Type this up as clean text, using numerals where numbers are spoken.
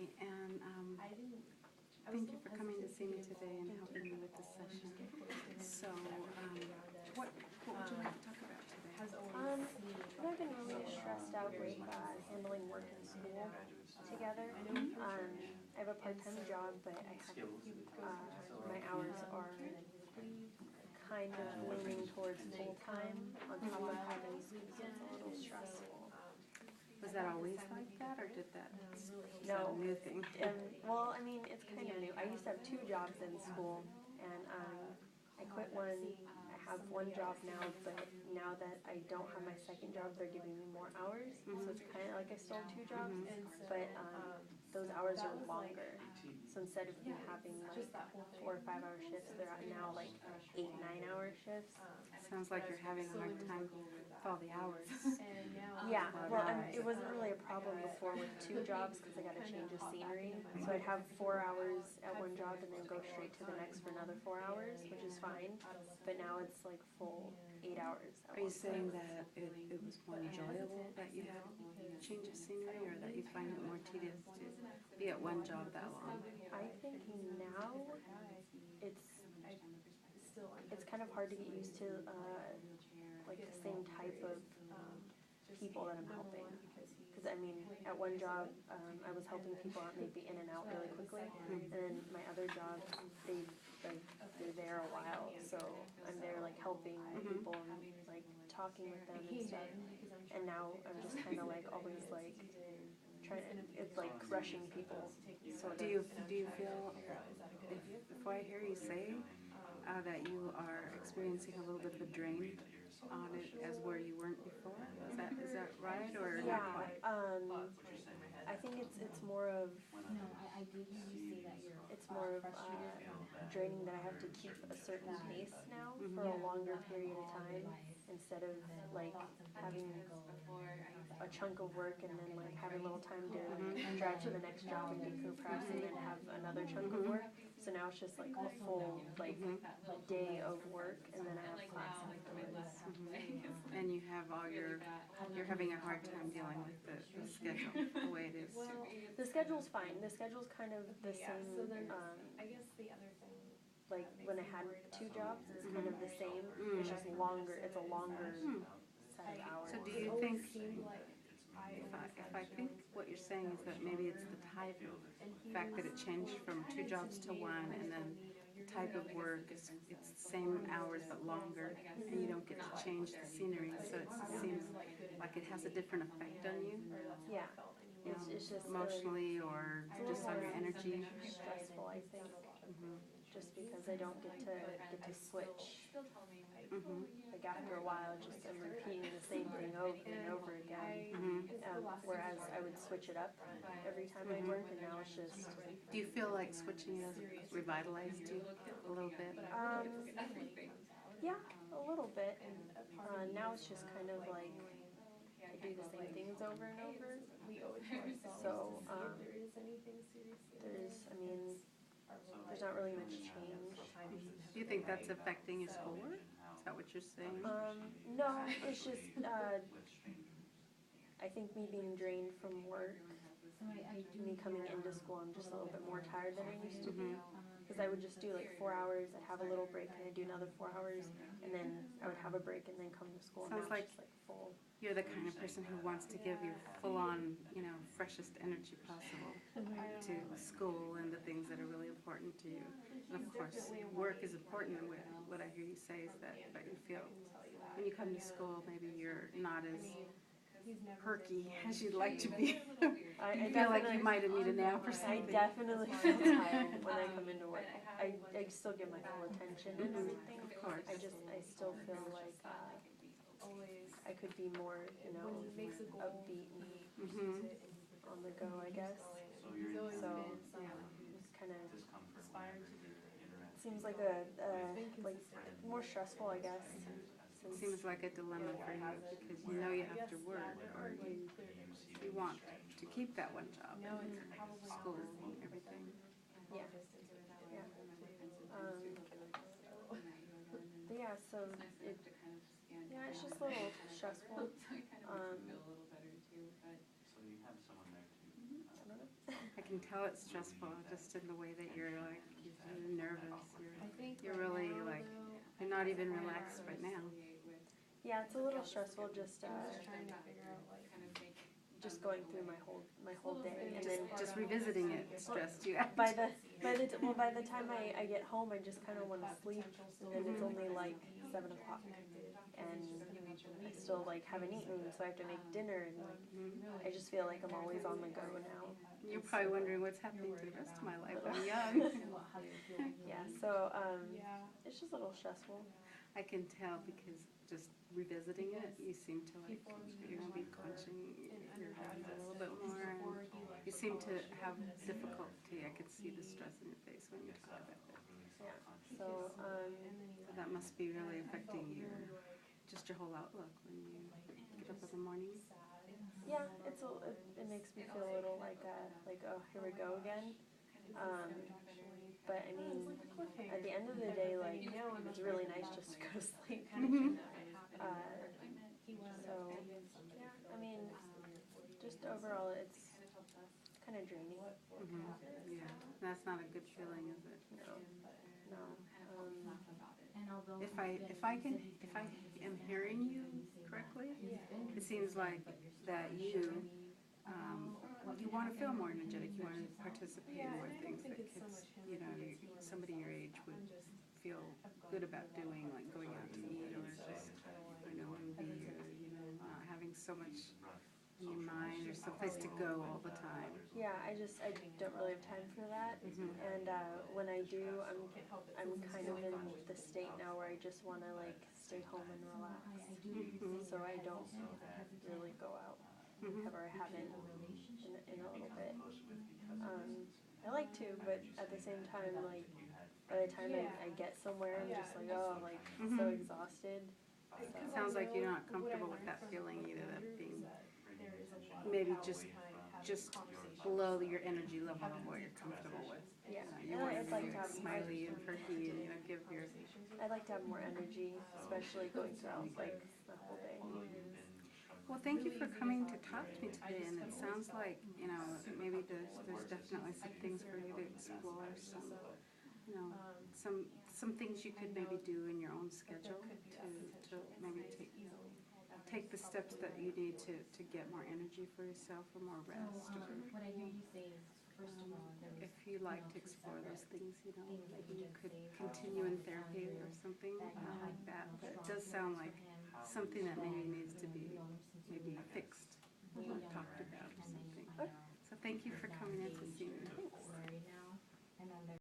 Amy, and thank you for coming to see me today and helping me with this session. So, what would you like to talk about today? I've been really stressed out with handling work and school together. I have a part-time job, but I have my hours are kind of leaning towards full-time on top of having school, so it's a little stressful. Was that always like that, or did that? No, a new thing? Well, I mean, it's kind of new. I used to have 2 jobs in school, and I quit one. I have 1 job now, but now that I don't have my second job, they're giving me more hours. So it's kind of like I still have 2 jobs, but those hours are longer. So instead of me having like 4 or 5 hour shifts, they're now like 8, 9 hour shifts. Sounds like you're having a hard time with all the hours. Yeah, well, it wasn't really a problem before with 2 jobs because I got a change of scenery. So I'd have 4 hours at one job and then go straight to the next for another 4 hours, which is fine. But now it's like full 8 hours. Are you saying that it was more enjoyable that you had a change of scenery, or that you find it more tedious to be at one job that long? I think now it's kind of hard to get used to like the same type of people that I'm helping. Because I mean, at one job I was helping people out and they'd be in and out really quickly, and then my other job they're there a while, so I'm there like helping people and like talking with them and stuff. And now I'm just kind of like always like it's like rushing people. Sort of. Do you feel, if I hear you say that you are experiencing a little bit of a drain on it as where you weren't before? Is that right, or yeah, not quite? I think it's more of draining that I have to keep a certain pace now for a longer period of time, instead of like having a chunk of work and then like having a little time to drive to the next job and decompress and then have another chunk of work. So now it's just like a full like day of work, and then I have class afterwards. And you have you're having a hard time dealing with the schedule the way it is. The schedule's fine. The schedule's kind of the same. Like when I had 2 jobs, it's kind of the same. It's just longer. It's a longer set of hours. So do you think, if I think what you're saying is that maybe it's the type of fact that it changed from 2 jobs to 1, and then the type of work it's the same hours but longer, and you don't get to change the scenery, so it seems like it has a different effect on you. Yeah. It's just emotionally or just on your energy. Stressful, I think. Just because I don't get to switch. Like after a while, just I'm repeating the same thing over and over again. Whereas I would switch it up every time I work, and now it's just. Do you feel like switching has revitalized you a little bit? Yeah, a little bit. Now it's just kind of like I do the same things over and over. So there's not really much change. Do you think that's affecting your schoolwork? Is that what you're saying? No, it's just I think me being drained from work, me coming into school, I'm just a little bit more tired than I used to be. Because I would just do like 4 hours, I'd have a little break, and I'd do another 4 hours, and then I would have a break and then come to school. Sounds like just like full. You're the kind of person who wants to give your full-on, freshest energy possible to school and the things that are really important to you. And of course, work is important, and what I hear you say is that, but you feel when you come to school, maybe you're not as perky as you'd like to be. You feel like you might need a nap or something. I definitely feel tired when I come into work. I still give my full attention and everything. Of course. I still feel like I could be more, upbeat and on the go, I guess. So it's kind of seems like like more stressful, I guess. It seems like a dilemma for you, because you know you have to work, or you want to keep that one job, school and everything. Yeah. But yeah, so it's just a little stressful. I don't know. I can tell it's stressful just in the way that you're like, you're nervous. You're really like, you're not even relaxed right now. Yeah, it's a little stressful just going through my whole day, and then Just revisiting it stressed you out. by the time I get home, I just kind of want to sleep, and then it's only like 7 o'clock, and I still like haven't eaten, so I have to make dinner, and like I just feel like I'm always on the go now. You're probably wondering what's happening to the rest of my life. I'm young. Yeah, so it's just a little stressful. I can tell because just revisiting it, you seem to like, you're going to be clenching your hands a little bit more. And you seem to have difficulty. I could see the stress in your face when you talk about it. Yeah, so So that must be really affecting just your whole outlook when you get up in the morning. yeah, it makes me feel a little like oh, here we go again. But I mean, at the end of the day, like it's really nice just to go to sleep. So yeah, I mean, just overall, it's kind of draining. Yeah, that's not a good feeling, is it? No. If I am hearing you correctly, it seems like that you want to feel more energetic. You want to participate in more things that kids, somebody your age would feel good about doing, like going out to eat or just going to a movie or not having so much in your mind or someplace to go all the time. Yeah, I don't really have time for that. And when I do, I'm kind of in the state now where I just want to like stay home and relax. So I don't really go out, or I haven't in a little bit. I like to, but at the same time, like by the time I get somewhere, I'm just like, oh, like so exhausted. It sounds like you're not comfortable with that feeling either, that being maybe just below your energy level of what you're comfortable with. Yeah, You want to be smiley and perky and give your. I'd like to have more energy, especially going throughout like the whole day. Well, thank you for coming to talk to me today, and it sounds like, maybe there's definitely some things for you to explore, some things you could maybe do in your own schedule to maybe take the steps that you need to get more energy for yourself or more rest. If you like to explore those things, maybe you could continue in therapy or something like that. But it does sound like something that maybe needs to be maybe fixed. Talk